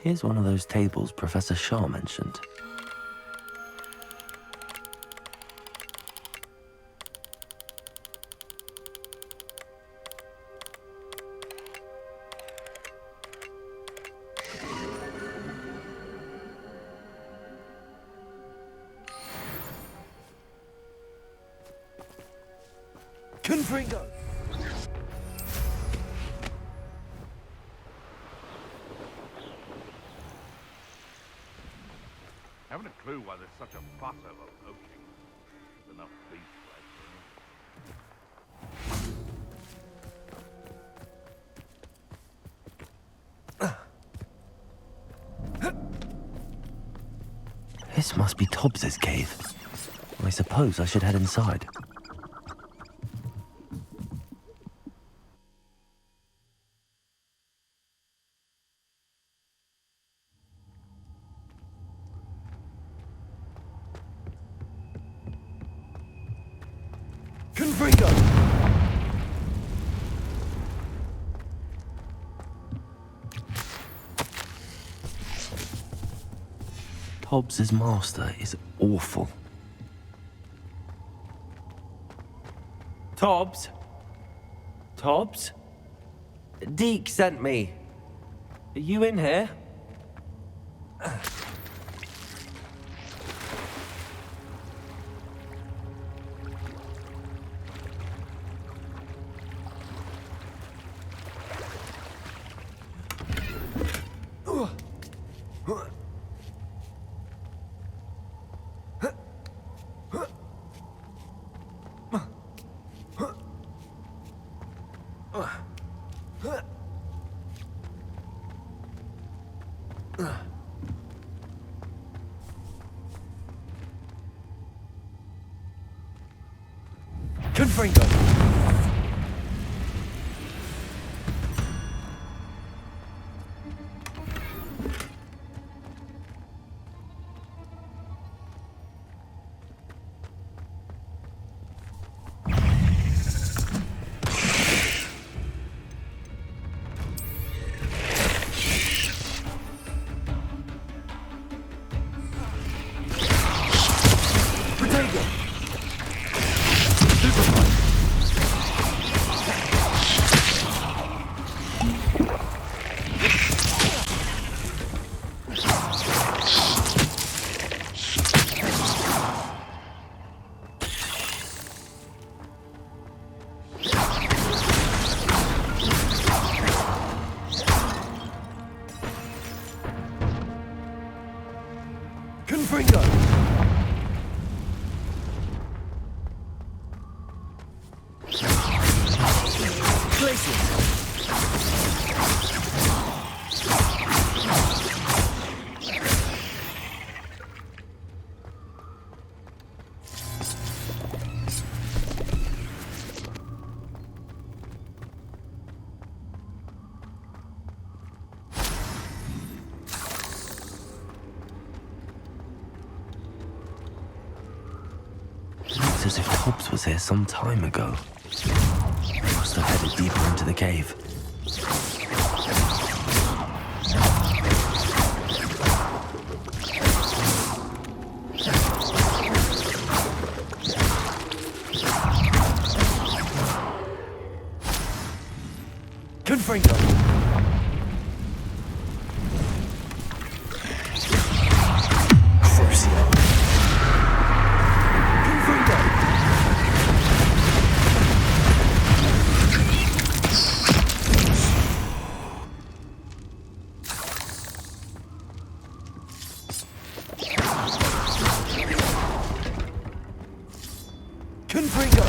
Here's one of those tables Professor Shaw mentioned. Confringo! Haven't a clue why there's such a fuss over poaching. There's enough beef This must be Tobbs's cave. I suppose I should head inside. Confringo! Tobbs's master is awful. Tobbs? Tobbs? Deke sent me. Are you in here? Confringo! Confringo! Looks as if Tobbs was here some time ago. Must have headed deeper into the cave. Confringo! Crucio! Confringo! Confringo!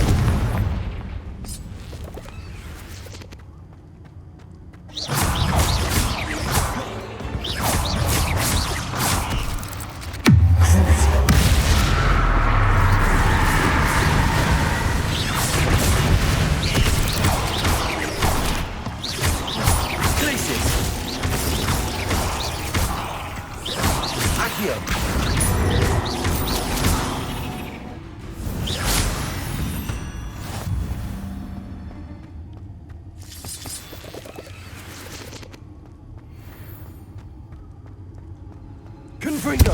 Confringo!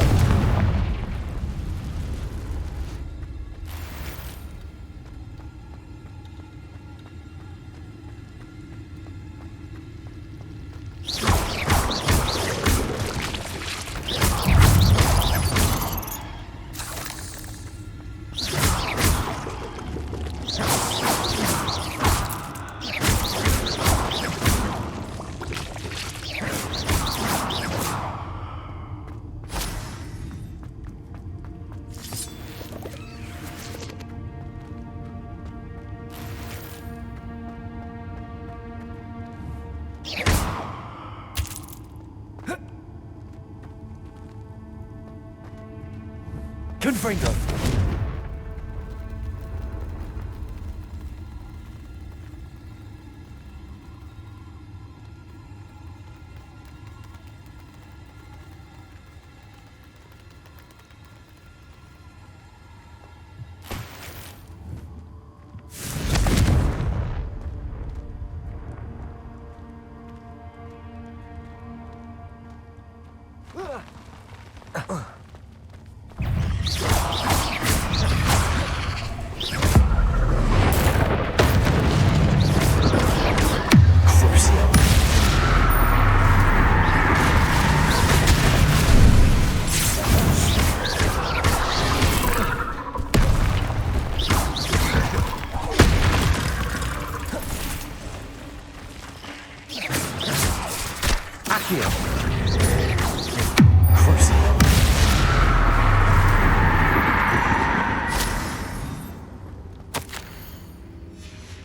Confringo!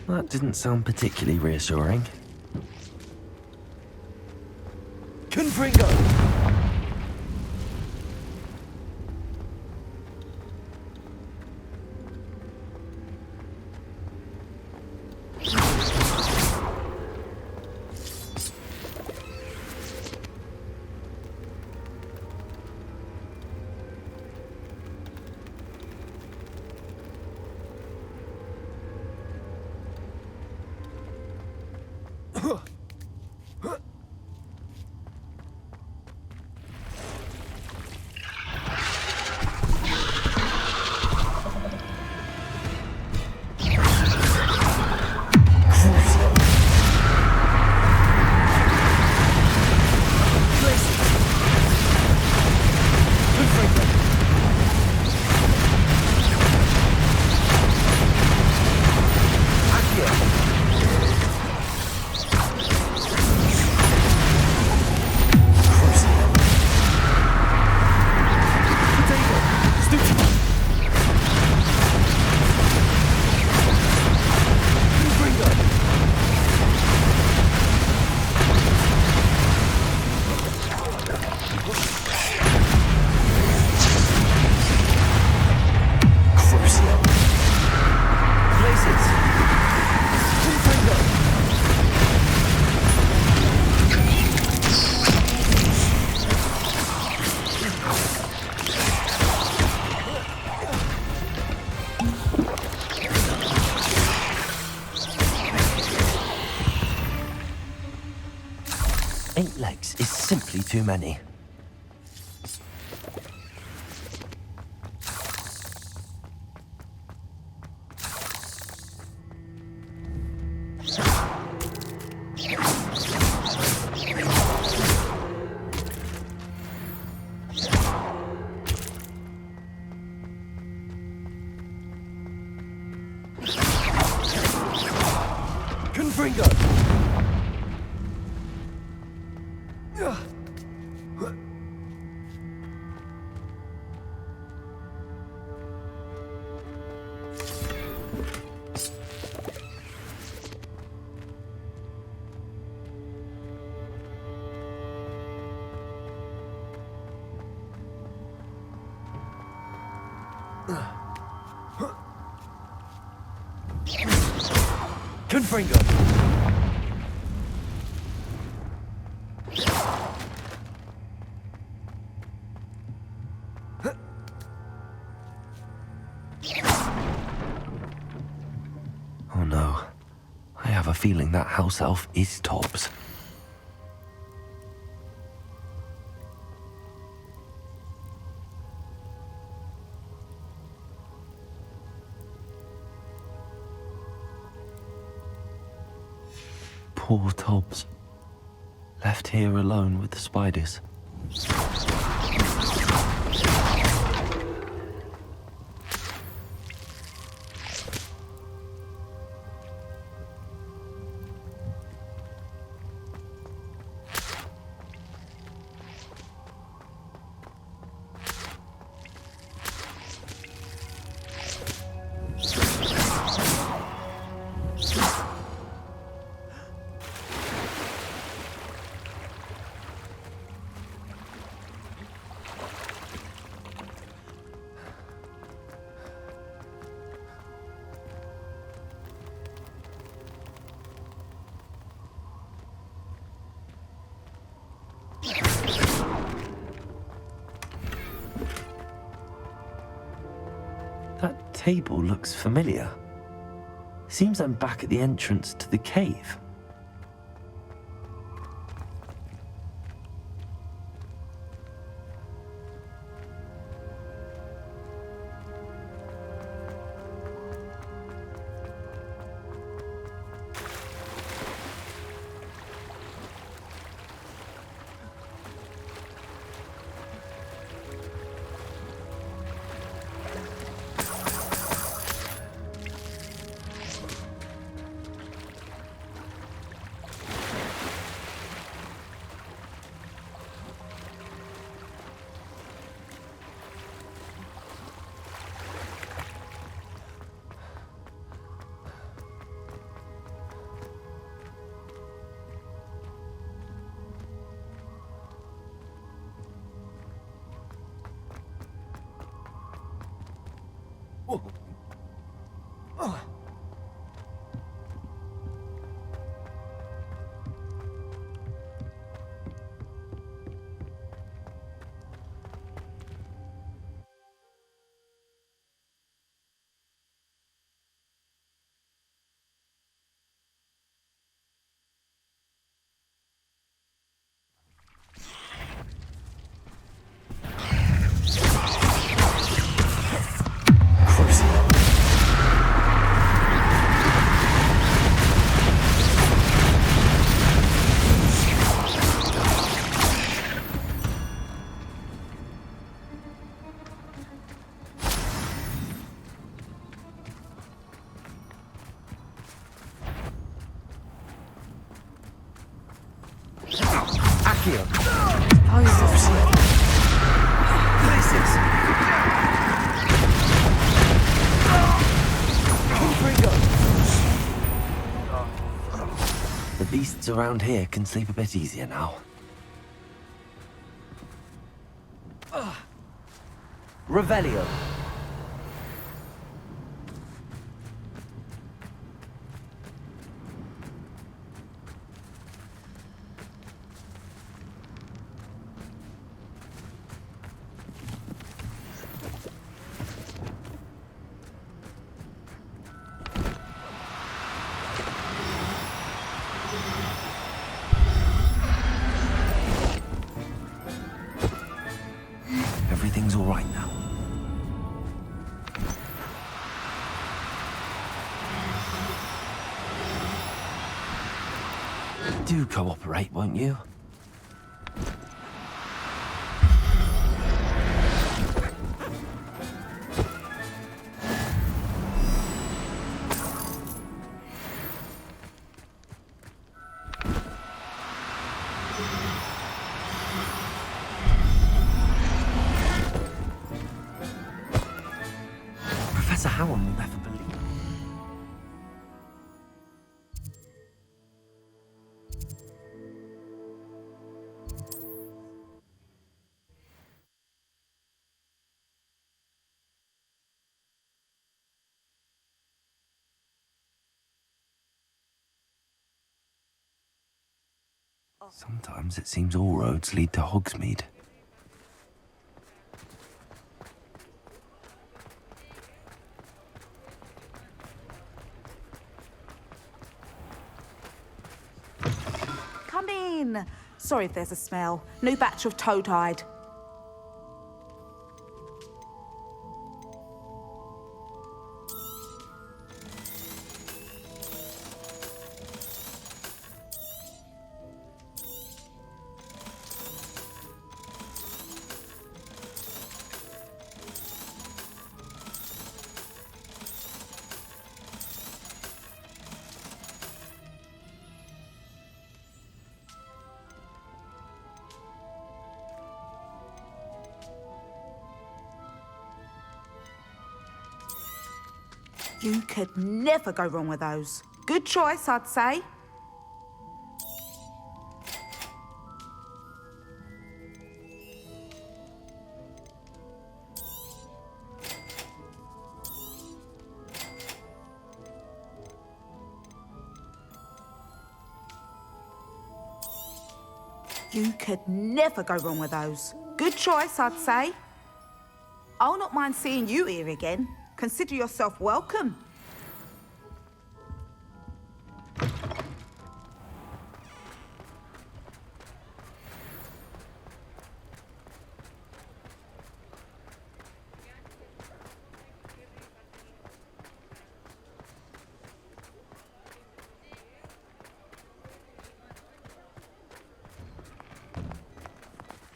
That didn't sound particularly reassuring. Confringo! Legs is simply too many. Confringo! Confringo! Oh no. I have a feeling that house elf is Tobbs. Poor Tobbs. Left here alone with the spiders. That table looks familiar. Seems I'm back at the entrance to the cave. The beasts around here can sleep a bit easier now. Revelio. Everything's all right now. Do cooperate, won't you? Professor Howard will never believe. Sometimes it seems all roads lead to Hogsmeade. Come in. Sorry if there's a smell. New batch of toad-hide. You could never go wrong with those. Good choice, I'd say. You could never go wrong with those. Good choice, I'd say. I'll not mind seeing you here again. Consider yourself welcome.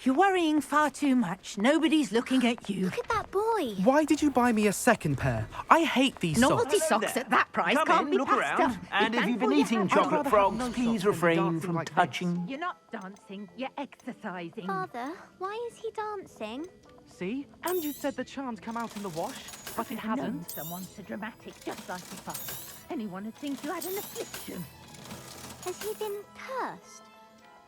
You're worrying far too much. Nobody's looking at you. Look at that boy. Why did you buy me a second pair? I hate these Novelty socks. socks at that price Come can't in, be look passed around, up. and Be if you've been thankful you eating have- chocolate I'd rather have frogs, no please socks than refrain dancing from like this. touching. You're not dancing, you're exercising. Father, why is he dancing? See? And you said the charms come out in the wash, but it Known hasn't. someone so dramatic, just like your father. Anyone would think you had an affliction. Has he been cursed?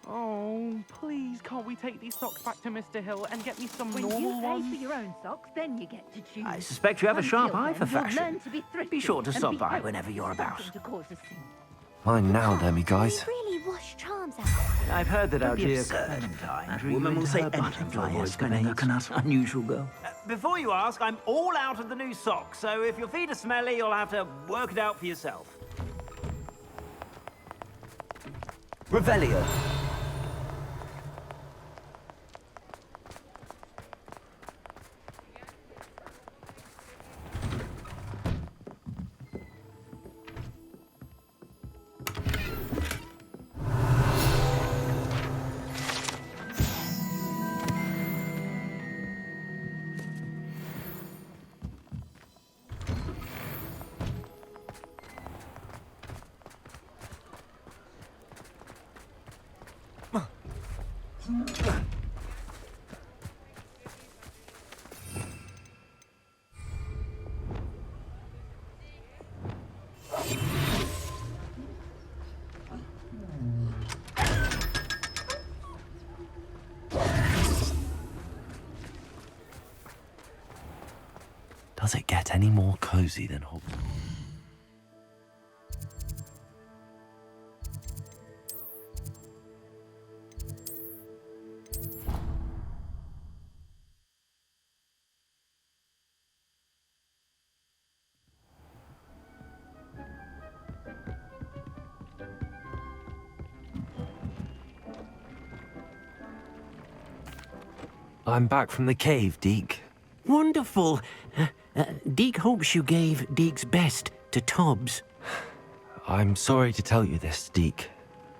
Oh, please, can't we take these socks back to Mr. Hill and get me some When normal you pay ones? for your own socks, then you get to choose. I suspect you have a sharp Until eye for then, you'll fashion. learn to be thrifty Be sure to and stop be by helpful, whenever you're about. something to cause a scene. Mine now, then, me Can guys. we really wash charms out? I've heard that our be dear absurd. Clementine That drew woman you will into say her anything butterfly to avoid spending a escapades. Unusual girl. Before you ask, I'm all out of the new socks, so if your feet are smelly, you'll have to work it out for yourself. Revelio. Does it get any more cozy than Hogwarts? I'm back from the cave, Deke. Wonderful. Deke hopes you gave Deke's best to Tobbs. I'm sorry to tell you this, Deke,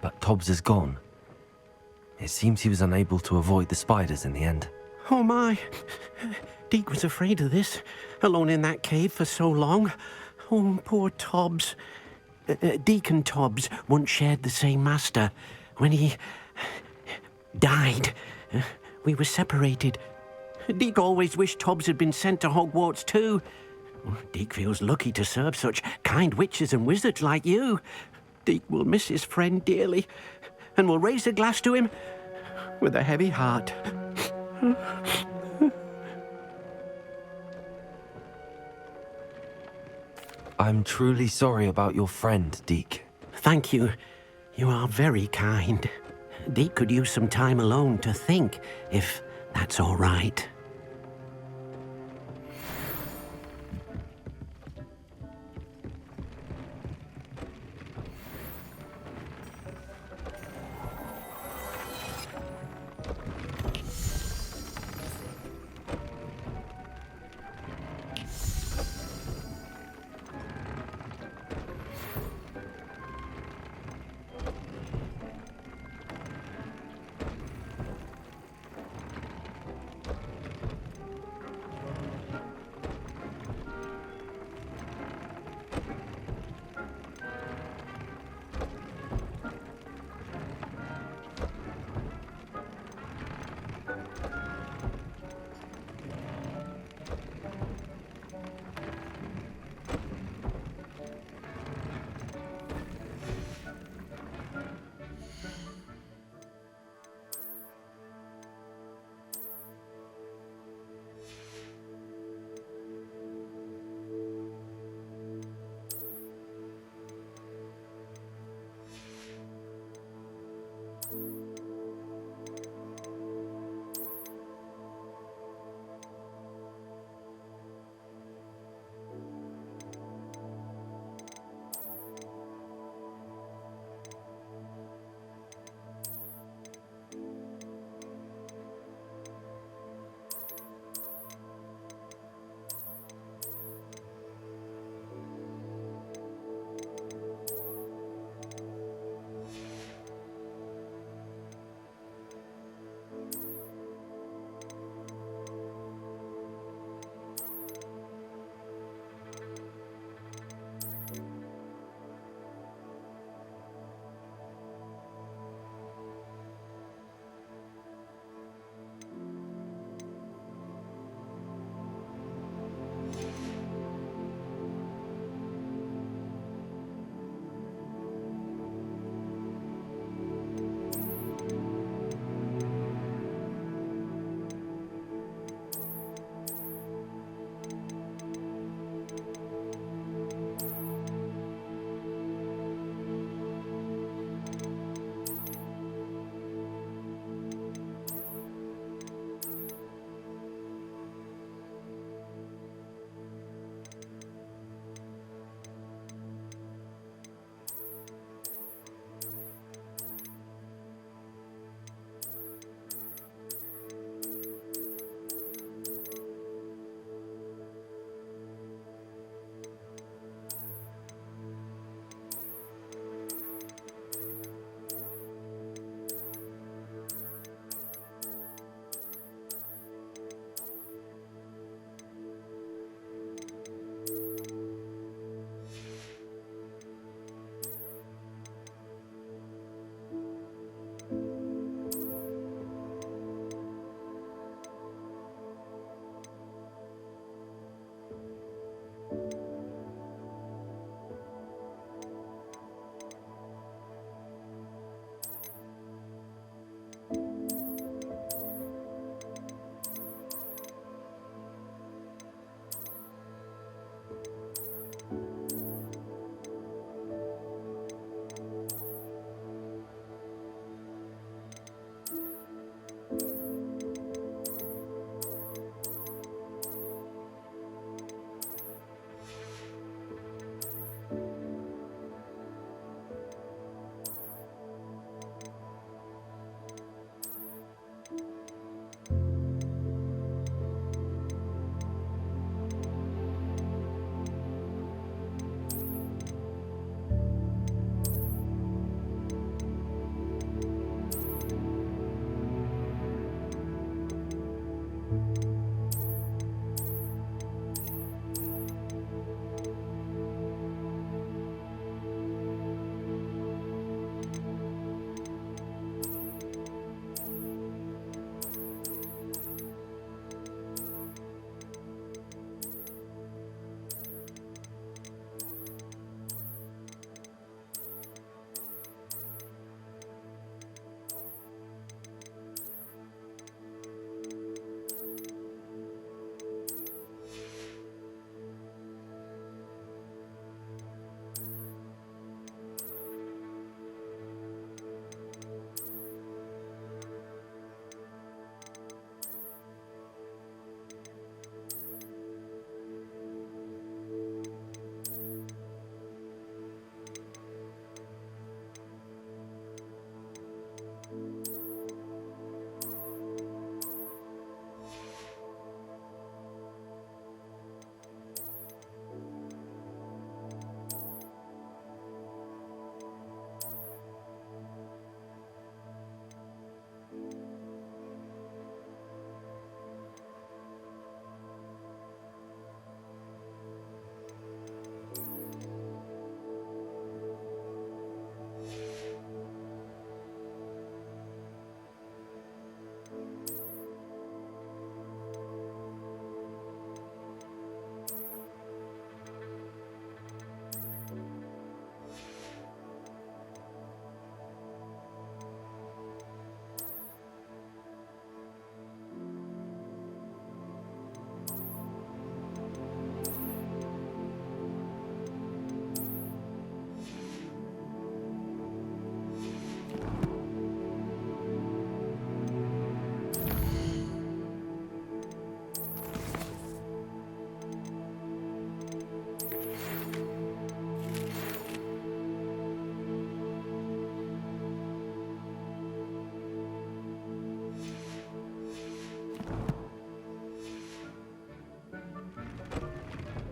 but Tobbs is gone. It seems he was unable to avoid the spiders in the end. Oh my. Deke was afraid of this, alone in that cave for so long. Oh, poor Tobbs. Deke and Tobbs once shared the same master. When he died, we were separated. Deke always wished Tobbs had been sent to Hogwarts too. Deke feels lucky to serve such kind witches and wizards like you. Deke will miss his friend dearly, and will raise a glass to him with a heavy heart. I'm truly sorry about your friend, Deke. Thank you. You are very kind. Deke could use some time alone to think, if that's all right.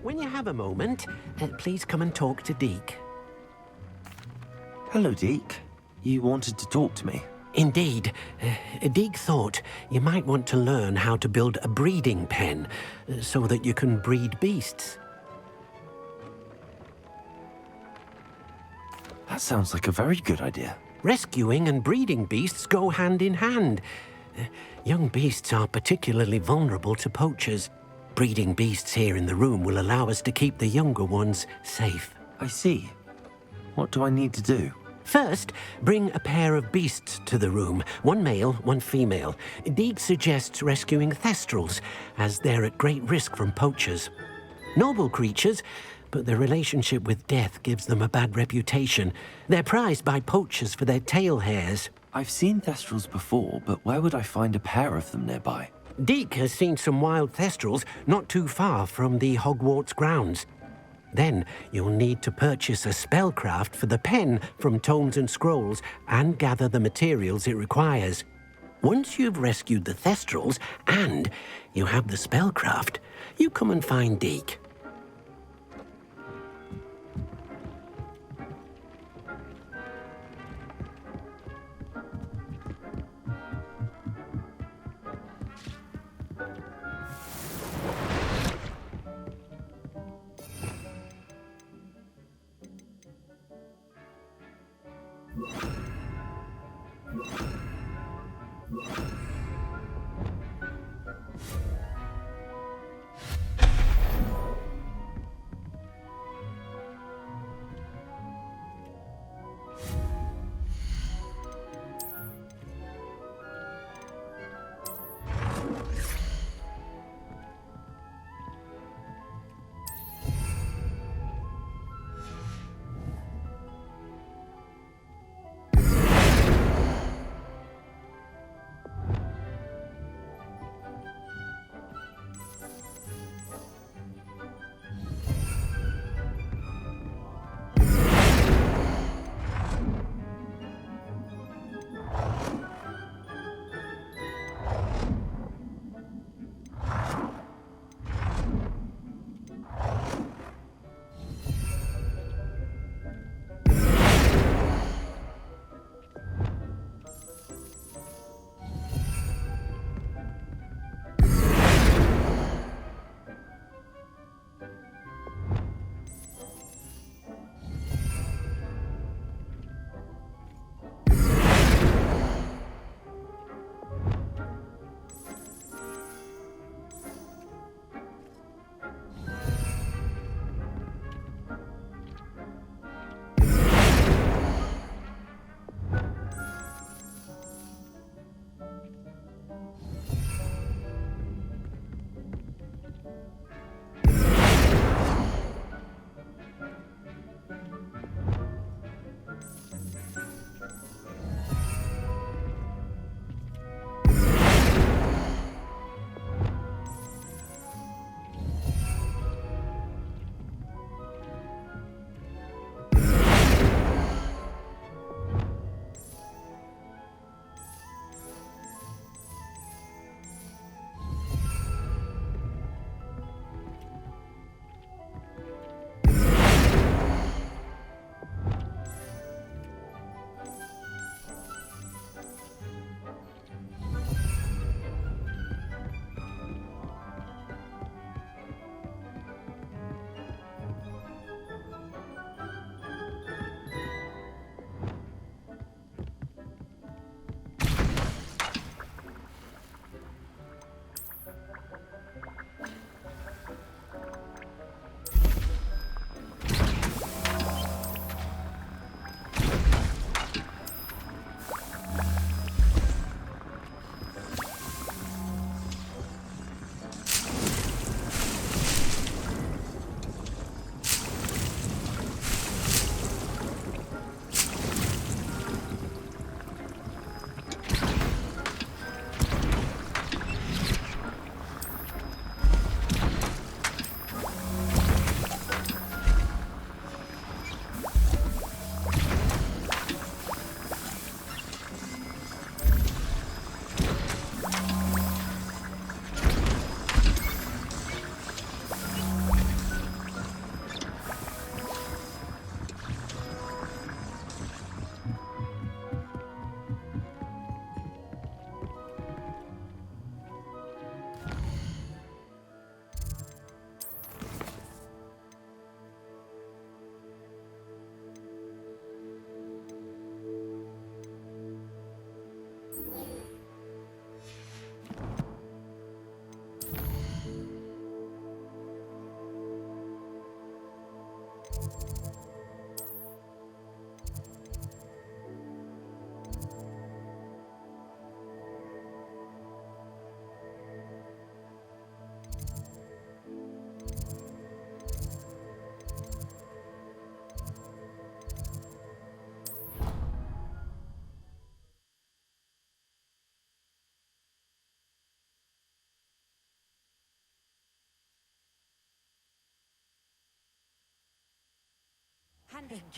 When you have a moment, please come and talk to Deke. Hello, Deke. You wanted to talk to me? Indeed. Deke thought you might want to learn how to build a breeding pen so that you can breed beasts. That sounds like a very good idea. Rescuing and breeding beasts go hand in hand. Young beasts are particularly vulnerable to poachers. Breeding beasts here in the room will allow us to keep the younger ones safe. I see. What do I need to do? First, bring a pair of beasts to the room. One male, one female. Deke suggests rescuing thestrals, as they're at great risk from poachers. Noble creatures, but their relationship with death gives them a bad reputation. They're prized by poachers for their tail hairs. I've seen thestrals before, but where would I find a pair of them nearby? Deke has seen some wild thestrals not too far from the Hogwarts grounds. Then you'll need to purchase a spellcraft for the pen from Tomes and Scrolls and gather the materials it requires. Once you've rescued the thestrals and you have the spellcraft, you come and find Deke.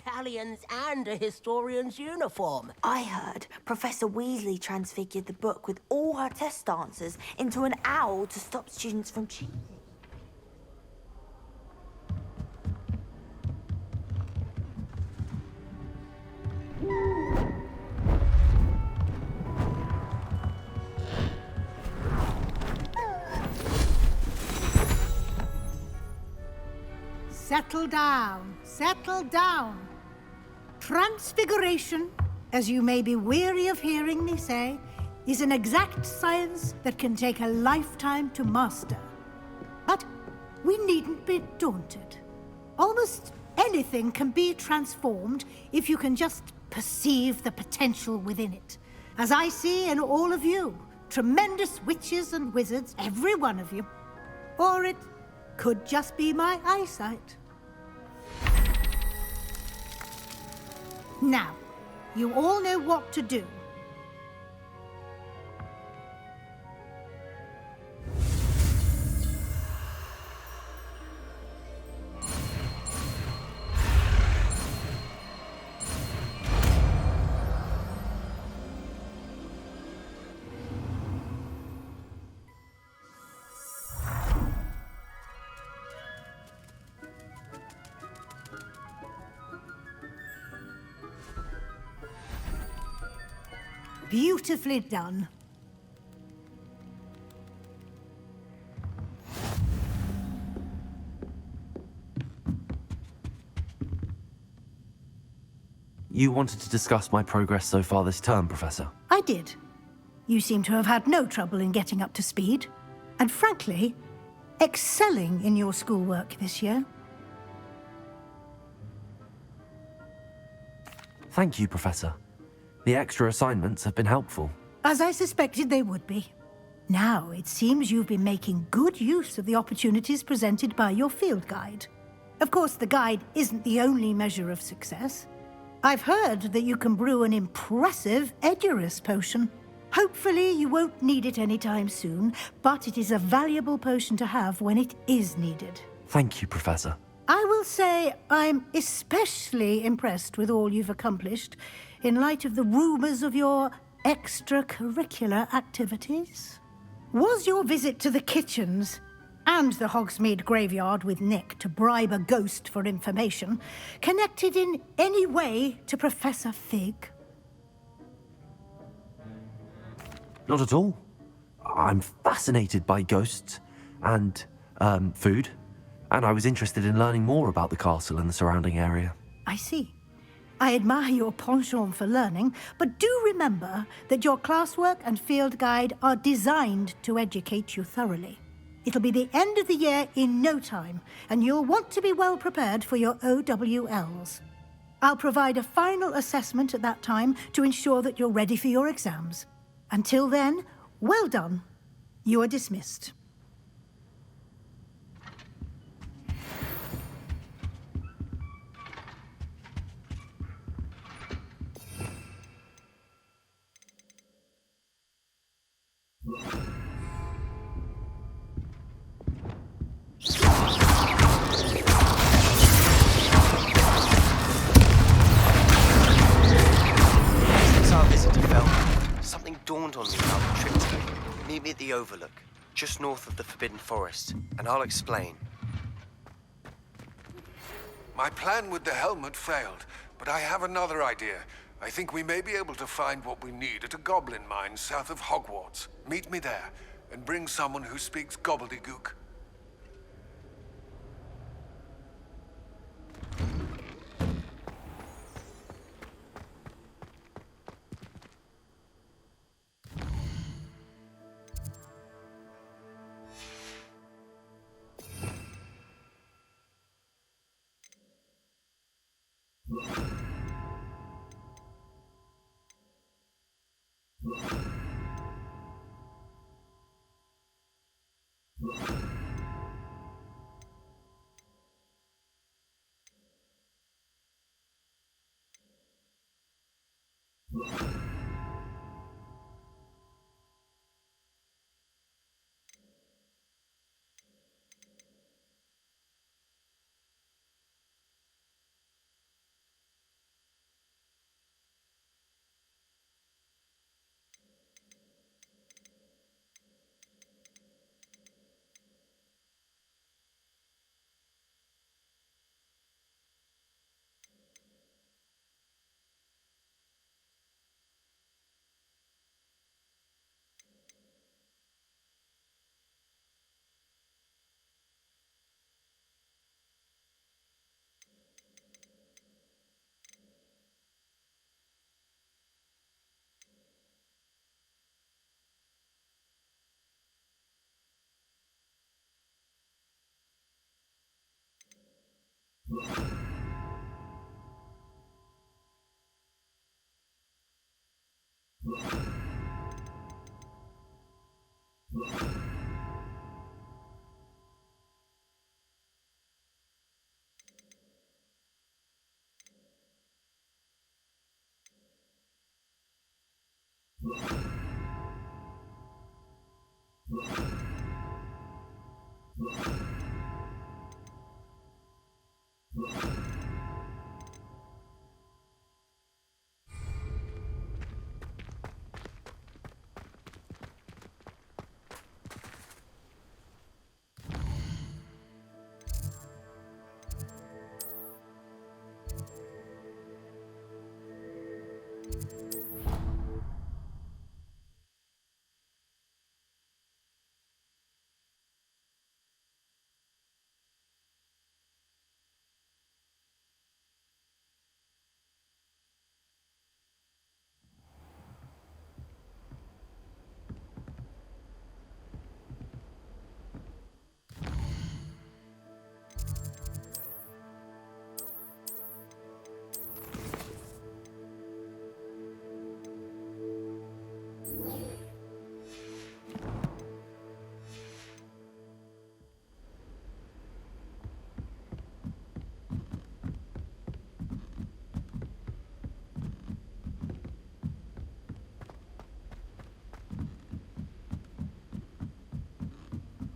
Galleons and a historian's uniform. I heard Professor Weasley transfigured the book with all her test answers into an owl to stop students from cheating. Settle down, settle down. Transfiguration, as you may be weary of hearing me say, is an exact science that can take a lifetime to master. But we needn't be daunted. Almost anything can be transformed if you can just perceive the potential within it. As I see in all of you, tremendous witches and wizards, every one of you. Or it could just be my eyesight. Now, you all know what to do. Beautifully done. You wanted to discuss my progress so far this term, Professor? I did. You seem to have had no trouble in getting up to speed. And frankly, excelling in your schoolwork this year. Thank you, Professor. The extra assignments have been helpful. As I suspected they would be. Now, it seems you've been making good use of the opportunities presented by your field guide. Of course, the guide isn't the only measure of success. I've heard that you can brew an impressive Edurus potion. Hopefully, you won't need it anytime soon, but it is a valuable potion to have when it is needed. Thank you, Professor. I will say I'm especially impressed with all you've accomplished in light of the rumors of your extracurricular activities. Was your visit to the kitchens and the Hogsmeade graveyard with Nick to bribe a ghost for information connected in any way to Professor Fig? Not at all. I'm fascinated by ghosts and, food, and I was interested in learning more about the castle and the surrounding area. I see. I admire your penchant for learning, but do remember that your classwork and field guide are designed to educate you thoroughly. It'll be the end of the year in no time, and you'll want to be well prepared for your OWLs. I'll provide a final assessment at that time to ensure that you're ready for your exams. Until then, well done. You are dismissed. Since our visit to Valdyeus, something dawned on me about the trip today. Meet me at the Overlook, just north of the Forbidden Forest, and I'll explain. My plan with the helmet failed, but I have another idea. I think we may be able to find what we need at a goblin mine south of Hogwarts. Meet me there, and bring someone who speaks gobbledygook.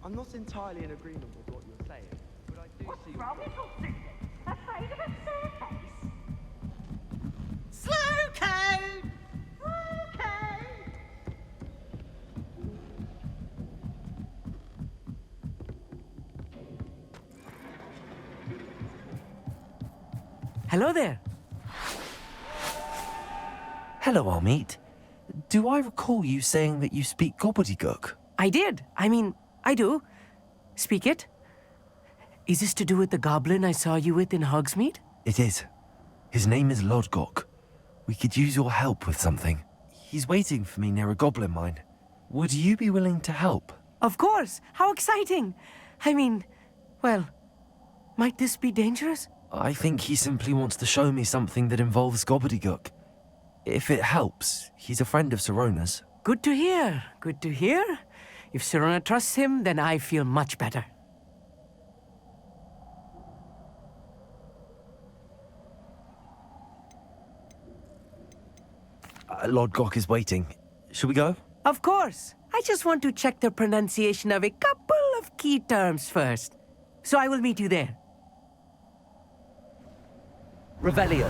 I'm not entirely in agreement with what you're saying, but I do see... Wrong, little Susan? Afraid of a staircase? Slow code! Hello there. Hello, Amit. Do I recall you saying that you speak gobbledygook? I did. I mean, I do. Speak it. Is this to do with the goblin I saw you with in Hogsmeade? It is. His name is Lodgok. We could use your help with something. He's waiting for me near a goblin mine. Would you be willing to help? Of course. How exciting. I mean, well, might this be dangerous? I think he simply wants to show me something that involves gobbledygook. If it helps, he's a friend of Sirona's. Good to hear. Good to hear. If Sirona trusts him, then I feel much better. Lodgok is waiting. Shall we go? Of course. I just want to check the pronunciation of a couple of key terms first. So I will meet you there. Revelio.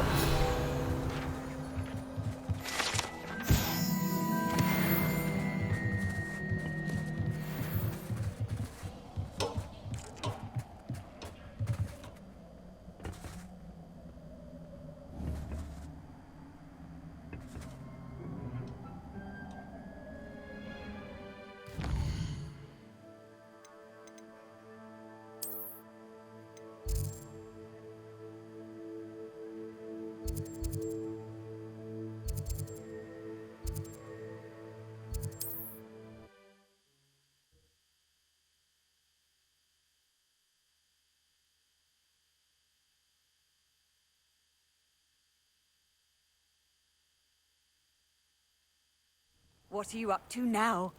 What are you up to now?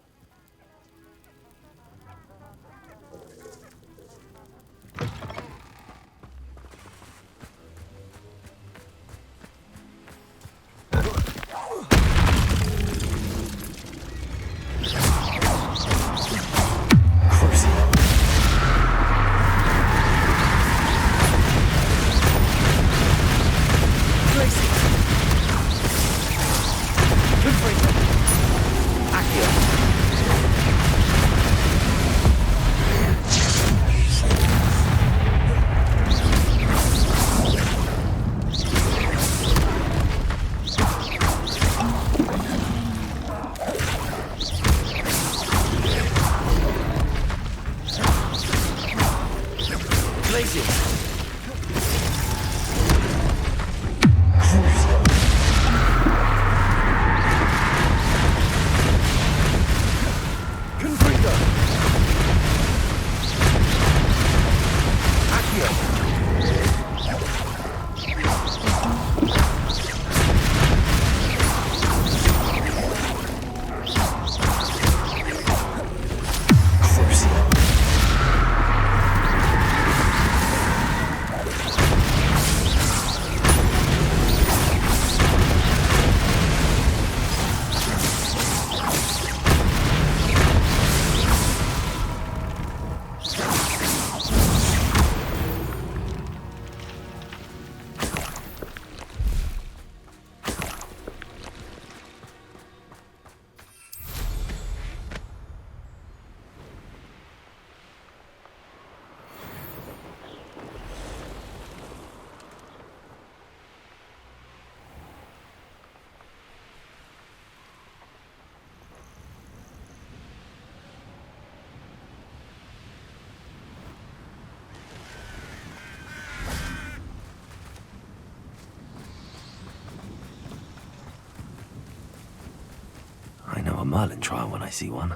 I know a Merlin trial when I see one.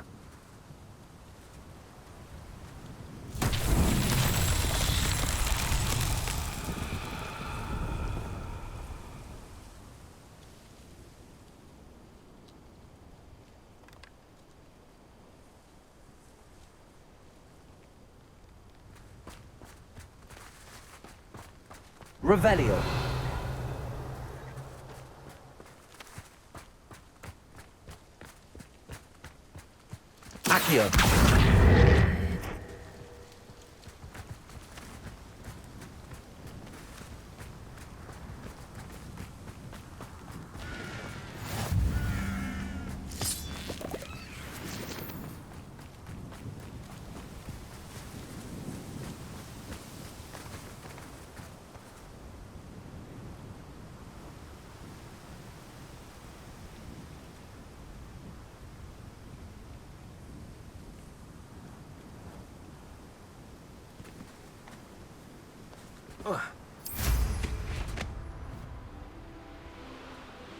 Revelio. Accio.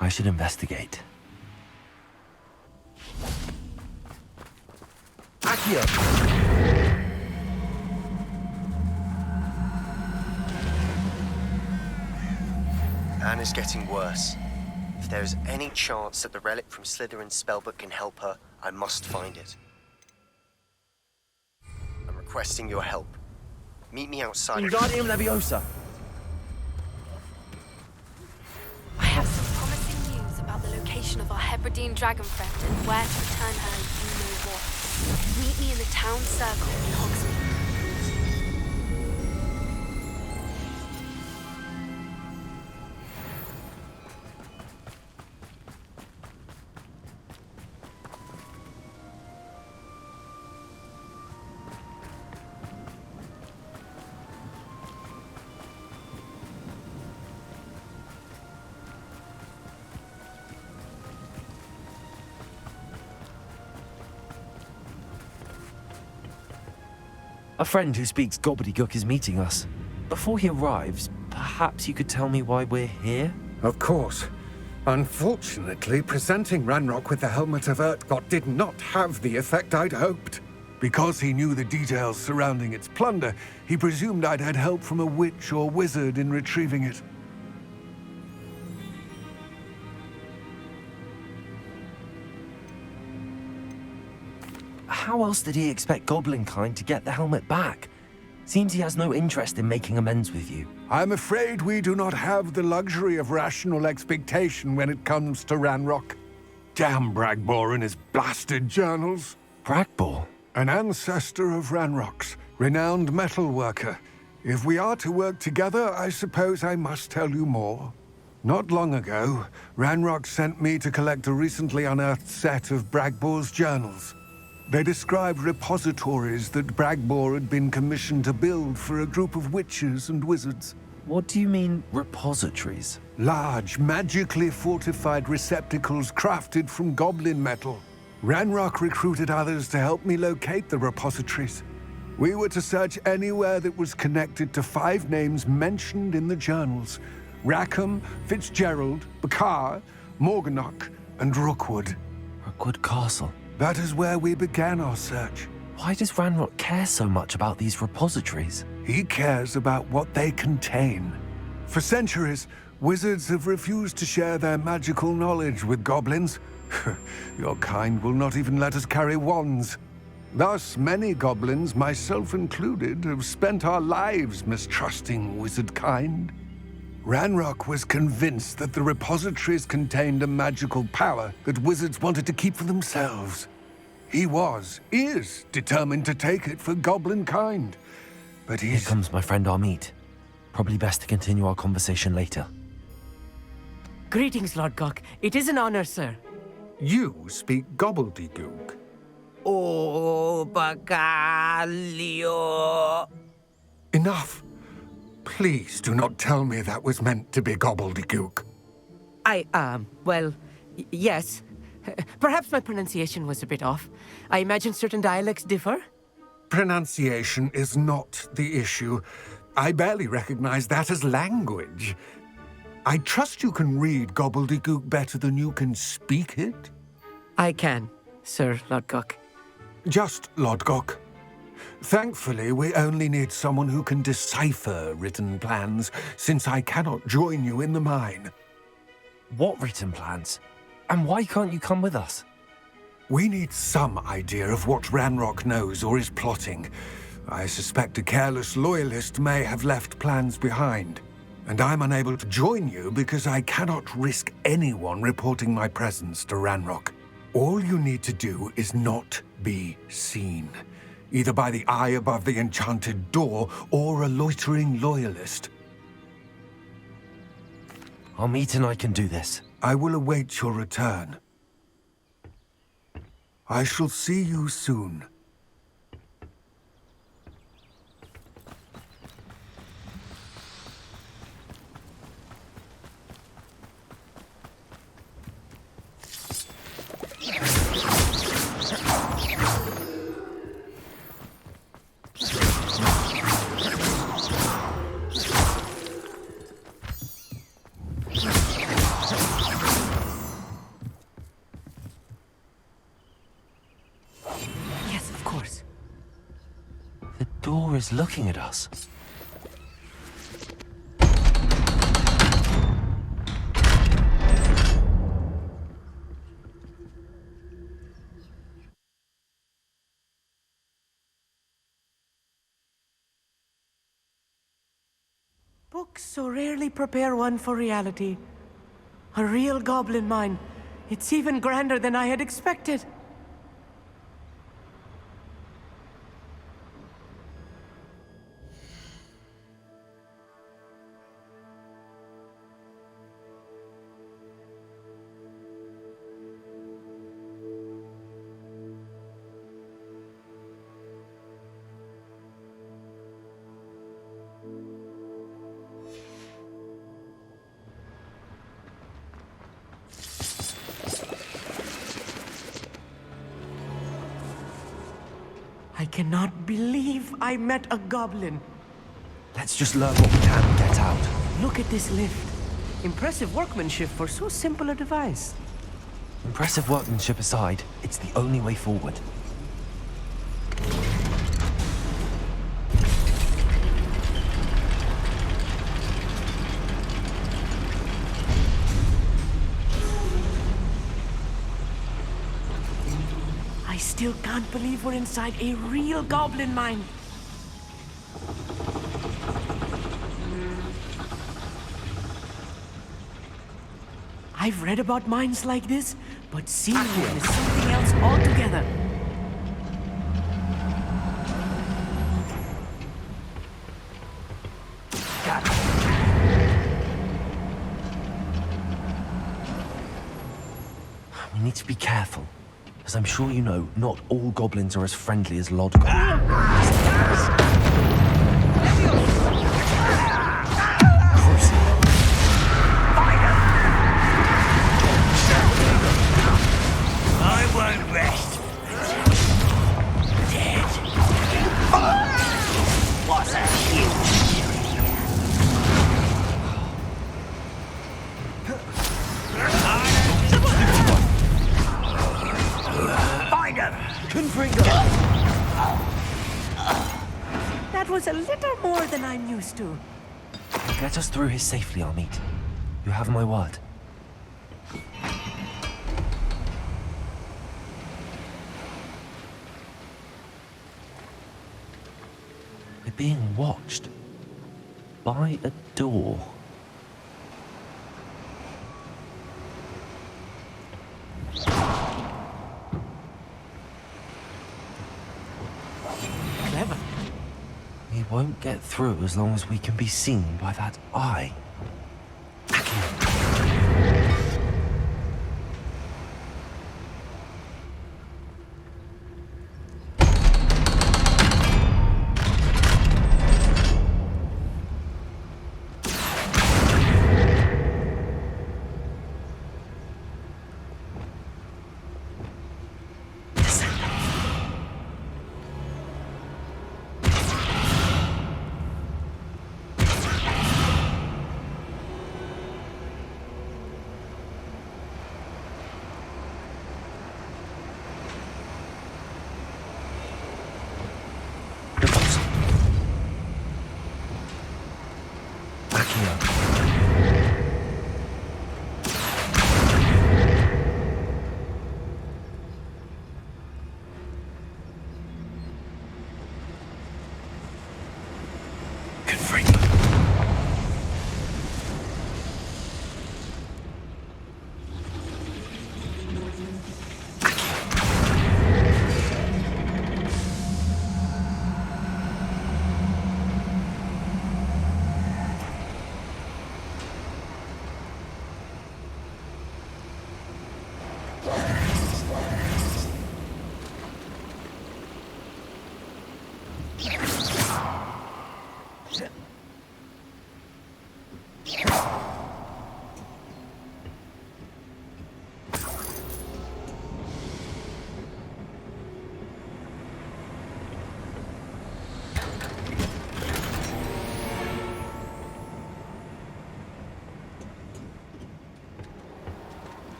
I should investigate. Accio! Anna's getting worse. If there is any chance that the relic from Slytherin's spellbook can help her, I must find it. I'm requesting your help. Meet me outside. Wingardium Leviosa! I have some promising news about the location of our Hebridean dragon friend and where to return her you know what. Meet me in the town circle in Hogsmeade. A friend who speaks gobbledygook is meeting us. Before he arrives, perhaps you could tell me why we're here? Of course. Unfortunately, presenting Ranrock with the Helmet of Urtkot did not have the effect I'd hoped. Because he knew the details surrounding its plunder, he presumed I'd had help from a witch or wizard in retrieving it. How else did he expect Goblinkind to get the helmet back? Seems he has no interest in making amends with you. I'm afraid we do not have the luxury of rational expectation when it comes to Ranrock. Damn Bragbor and his blasted journals. Bragbor? An ancestor of Ranrock's, renowned metal worker. If we are to work together, I suppose I must tell you more. Not long ago, Ranrock sent me to collect a recently unearthed set of Bragbor's journals. They described repositories that Bragbor had been commissioned to build for a group of witches and wizards. What do you mean, repositories? Large, magically fortified receptacles crafted from goblin metal. Ranrock recruited others to help me locate the repositories. We were to search anywhere that was connected to 5 names mentioned in the journals: Rackham, Fitzgerald, Bakar, Morganach, and Rookwood. Rookwood Castle. That is where we began our search. Why does Ranrock care so much about these repositories? He cares about what they contain. For centuries, wizards have refused to share their magical knowledge with goblins. Your kind will not even let us carry wands. Thus, many goblins, myself included, have spent our lives mistrusting wizard kind. Ranrock was convinced that the repositories contained a magical power that wizards wanted to keep for themselves. He is determined to take it for goblin kind. But Here comes my friend Amit. Probably best to continue our conversation later. Greetings, Lord Gok. It is an honor, sir. You speak gobbledygook. Oh, Bagalio. Enough. Please do not tell me that was meant to be gobbledygook. Yes. Perhaps my pronunciation was a bit off. I imagine certain dialects differ. Pronunciation is not the issue. I barely recognize that as language. I trust you can read gobbledygook better than you can speak it? I can, Sir Lodgok. Just Lodgok. Thankfully, we only need someone who can decipher written plans, since I cannot join you in the mine. What written plans? And why can't you come with us? We need some idea of what Ranrock knows or is plotting. I suspect a careless loyalist may have left plans behind. And I'm unable to join you because I cannot risk anyone reporting my presence to Ranrock. All you need to do is not be seen, either by the eye above the enchanted door or a loitering loyalist. Amit and I can do this. I will await your return. I shall see you soon. The door is looking at us. Books so rarely prepare one for reality. A real goblin mine. It's even grander than I had expected. I cannot believe I met a goblin. Let's just learn what we can and get out. Look at this lift. Impressive workmanship for so simple a device. Impressive workmanship aside, it's the only way forward. I still can't believe we're inside a real goblin mine. I've read about mines like this, but seeing one is something else altogether. Got it. We need to be careful. As I'm sure you know, not all goblins are as friendly as Lod goblins. I won't rest. Dead. What's a huge... Find him! That was a little more than I'm used to. Get us through here safely, Amit. You have my word. We're being watched by a door. Clever. We won't get through as long as we can be seen by that eye.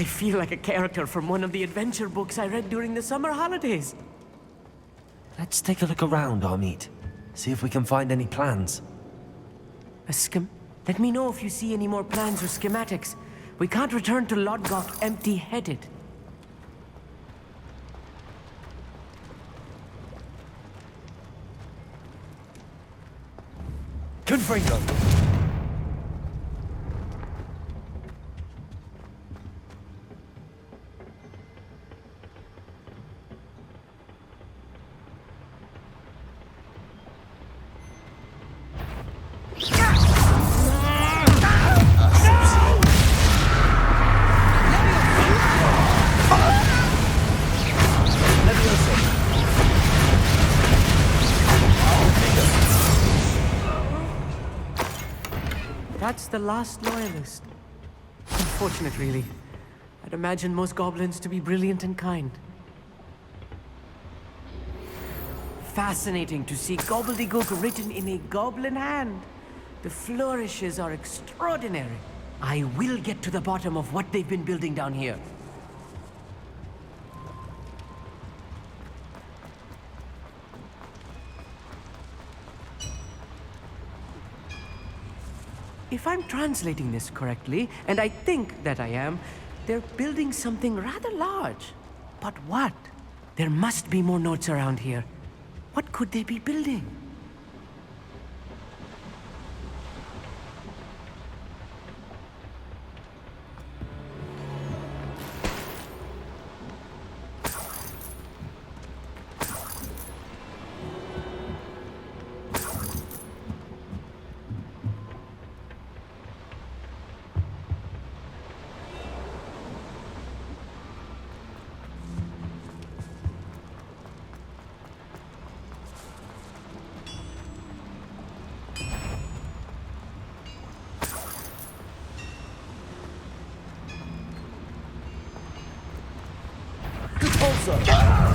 I feel like a character from one of the adventure books I read during the summer holidays. Let's take a look around, Amit. See if we can find any plans. Let me know if you see any more plans or schematics. We can't return to Lodgok empty-headed. Confringo! That's the last loyalist. Unfortunate, really. I'd imagine most goblins to be brilliant and kind. Fascinating to see gobbledygook written in a goblin hand. The flourishes are extraordinary. I will get to the bottom of what they've been building down here. If I'm translating this correctly, and I think that I am, they're building something rather large. But what? There must be more notes around here. What could they be building?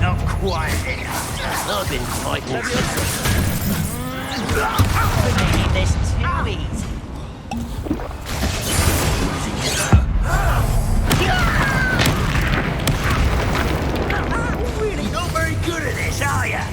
Not quite. I've been fighting. Making this too easy. You're really not very good at this, are you?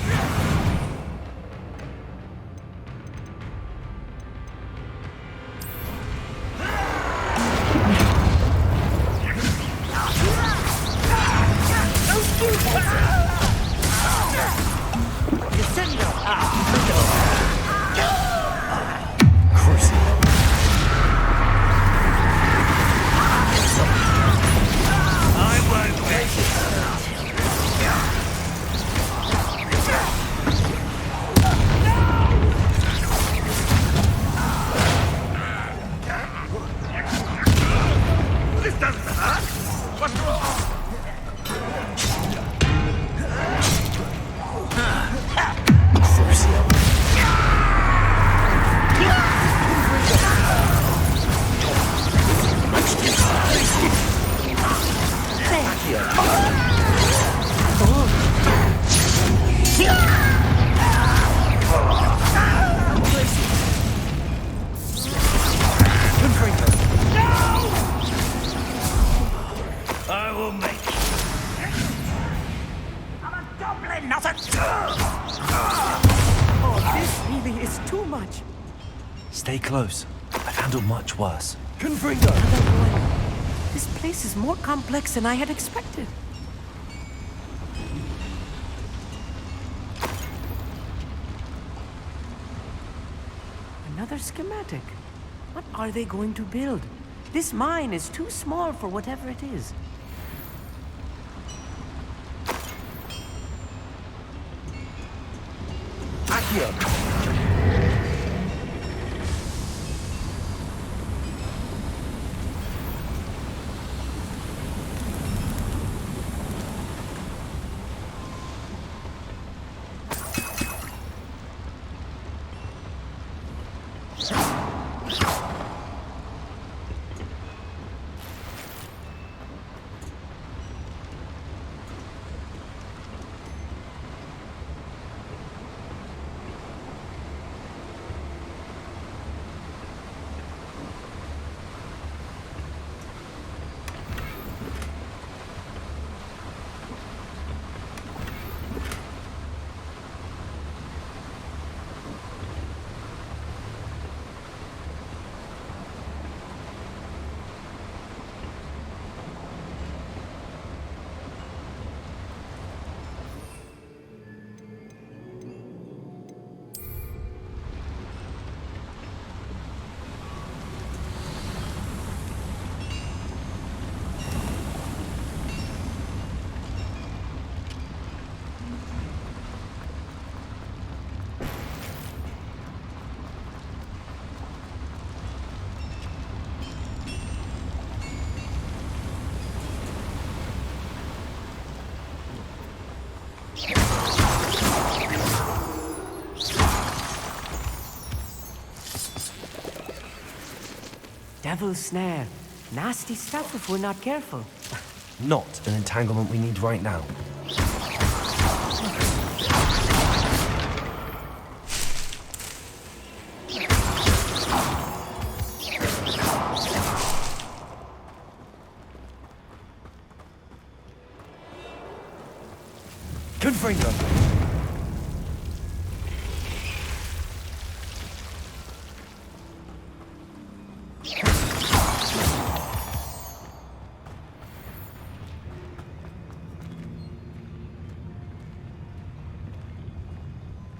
Stay close. I've handled much worse. Confringo! This place is more complex than I had expected. Another schematic. What are they going to build? This mine is too small for whatever it is. Accio! Devil's snare. Nasty stuff if we're not careful. Not an entanglement we need right now. Confringo!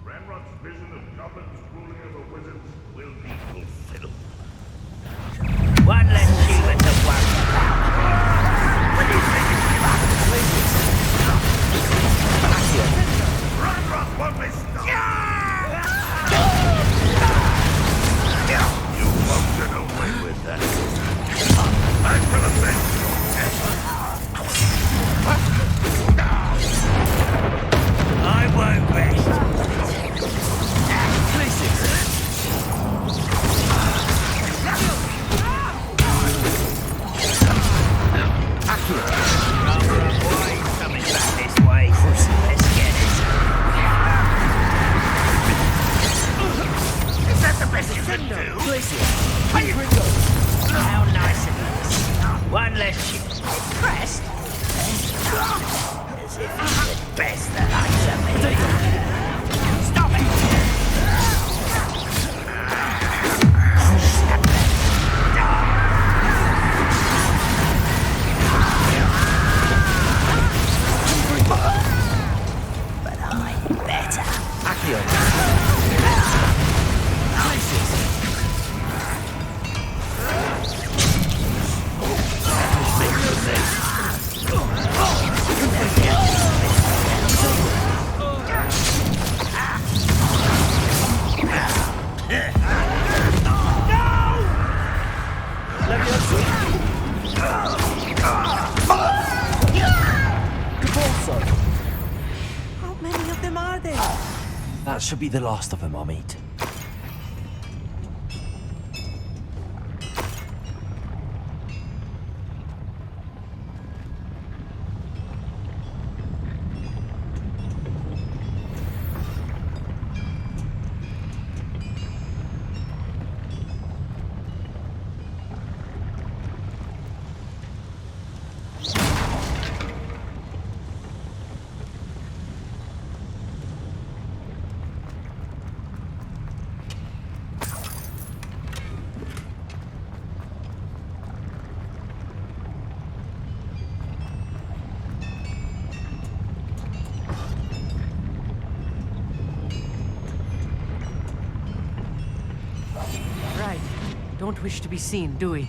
Ranrock's vision of goblins ruling over wizards will be fulfilled. One less human to worry about. Ranrock won't be stopped! You won't get away with that. Back to the bench! I won't rest. Coming back this way. Let's get it. Is that the best you can do? How nice it is. One less ship. Impressed? As if it's the best that I've ever. Stop it! But I'm better. Accio! How many of them are there? That should be the last of them I'll meet. Right. Don't wish to be seen, do we?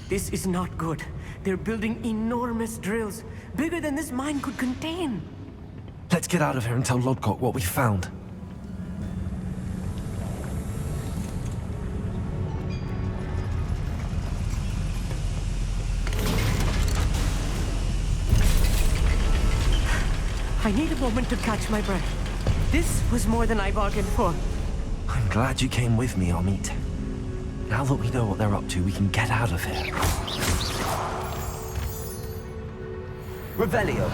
This is not good. They're building enormous drills, bigger than this mine could contain. Let's get out of here and tell Lodcock what we found. I need a moment to catch my breath. This was more than I bargained for. I'm glad you came with me, Amit. Now that we know what they're up to, we can get out of here. Revelio.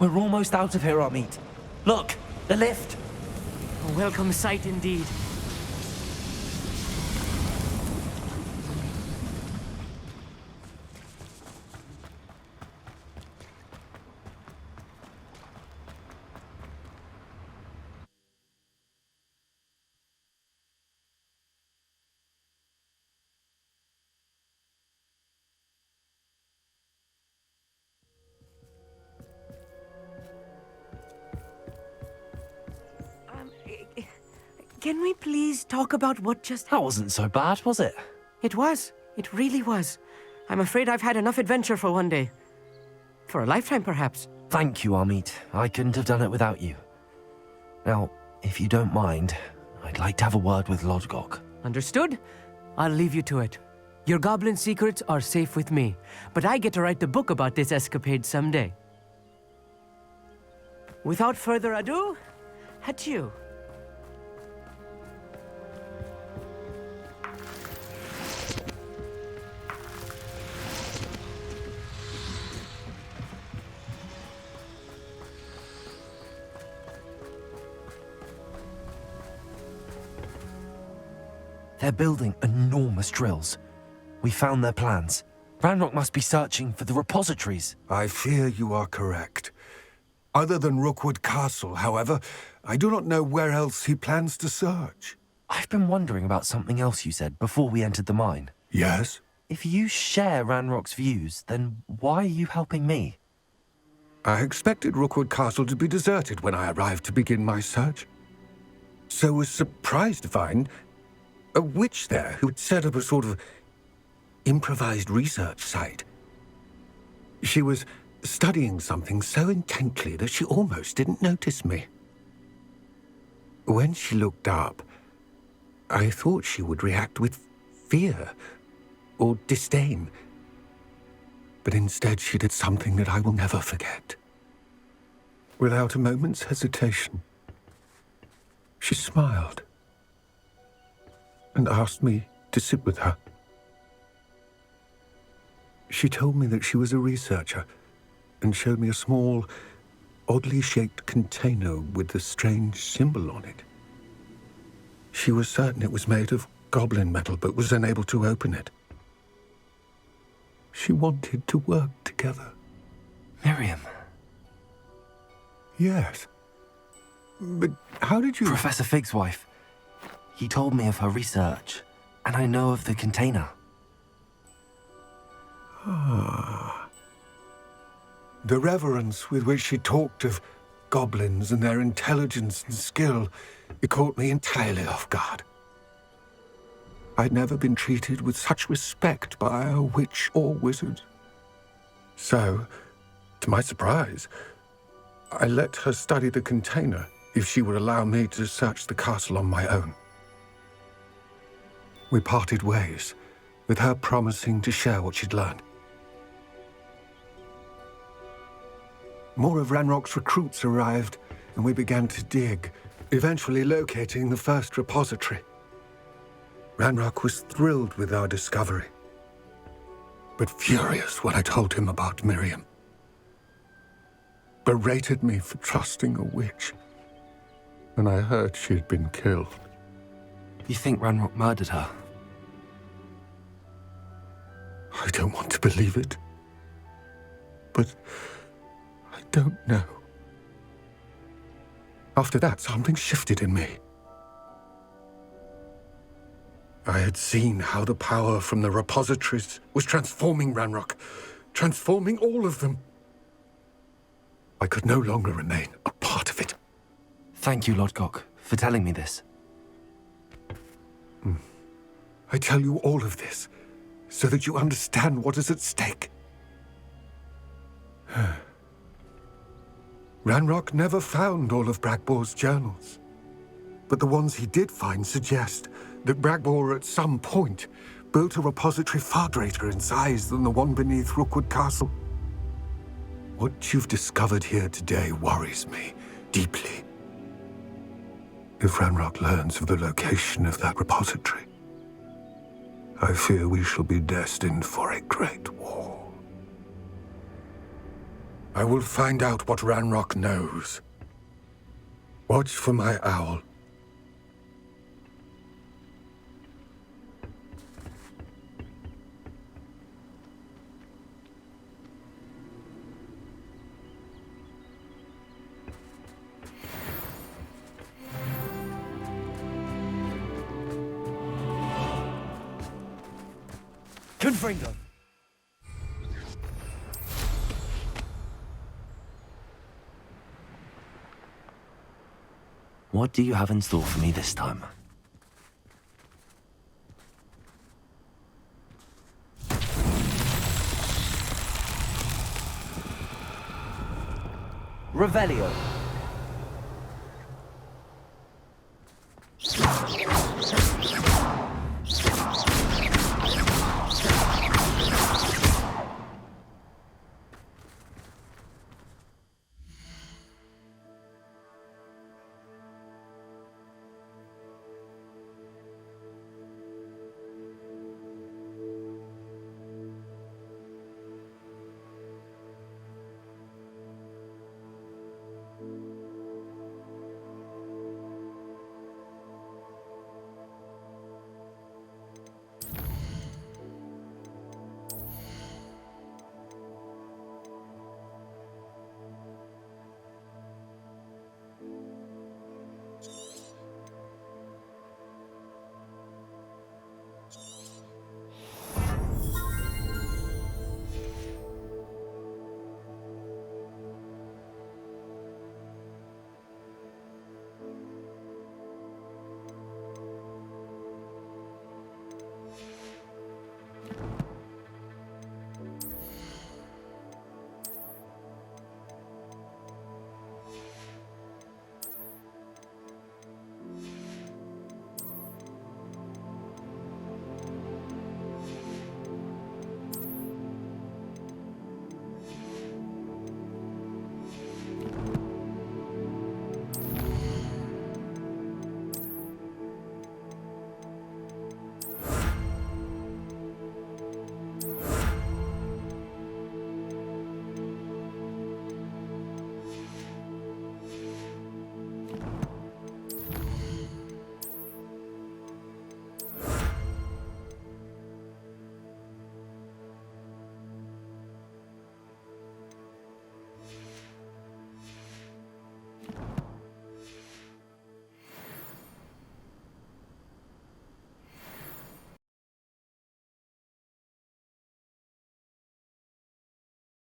We're almost out of here, Amit. Look, the lift. A welcome sight indeed. Can we please talk about what just happened? That wasn't so bad, was it? It was. It really was. I'm afraid I've had enough adventure for one day. For a lifetime, perhaps. Thank you, Amit. I couldn't have done it without you. Now, if you don't mind, I'd like to have a word with Lodgok. Understood? I'll leave you to it. Your goblin secrets are safe with me, but I get to write the book about this escapade someday. Without further ado, adieu. They're building enormous drills. We found their plans. Ranrock must be searching for the repositories. I fear you are correct. Other than Rookwood Castle, however, I do not know where else he plans to search. I've been wondering about something else you said before we entered the mine. Yes? If you share Ranrock's views, then why are you helping me? I expected Rookwood Castle to be deserted when I arrived to begin my search. So was surprised to find a witch there who had set up a sort of improvised research site. She was studying something so intently that she almost didn't notice me. When she looked up, I thought she would react with fear or disdain. But instead she did something that I will never forget. Without a moment's hesitation, she smiled and asked me to sit with her. She told me that she was a researcher and showed me a small, oddly shaped container with a strange symbol on it. She was certain it was made of goblin metal, but was unable to open it. She wanted to work together. Miriam. Yes. But how did you... Professor Fig's wife. He told me of her research, and I know of the container. Ah. The reverence with which she talked of goblins and their intelligence and skill, it caught me entirely off guard. I'd never been treated with such respect by a witch or wizard. So, to my surprise, I let her study the container if she would allow me to search the castle on my own. We parted ways, with her promising to share what she'd learned. More of Ranrock's recruits arrived, and we began to dig, eventually locating the first repository. Ranrock was thrilled with our discovery, but furious when I told him about Miriam. Berated me for trusting a witch, and I heard she had been killed. You think Ranrock murdered her? I don't want to believe it, but I don't know. After that, something shifted in me. I had seen how the power from the repositories was transforming Ranrock, transforming all of them. I could no longer remain a part of it. Thank you, Lodgok, for telling me this. I tell you all of this so that you understand what is at stake. Ranrock never found all of Bragbor's journals, but the ones he did find suggest that Bragbor at some point built a repository far greater in size than the one beneath Rookwood Castle. What you've discovered here today worries me deeply. If Ranrock learns of the location of that repository, I fear we shall be destined for a great war. I will find out what Ranrock knows. Watch for my owl. Confringo! What do you have in store for me this time? Revelio.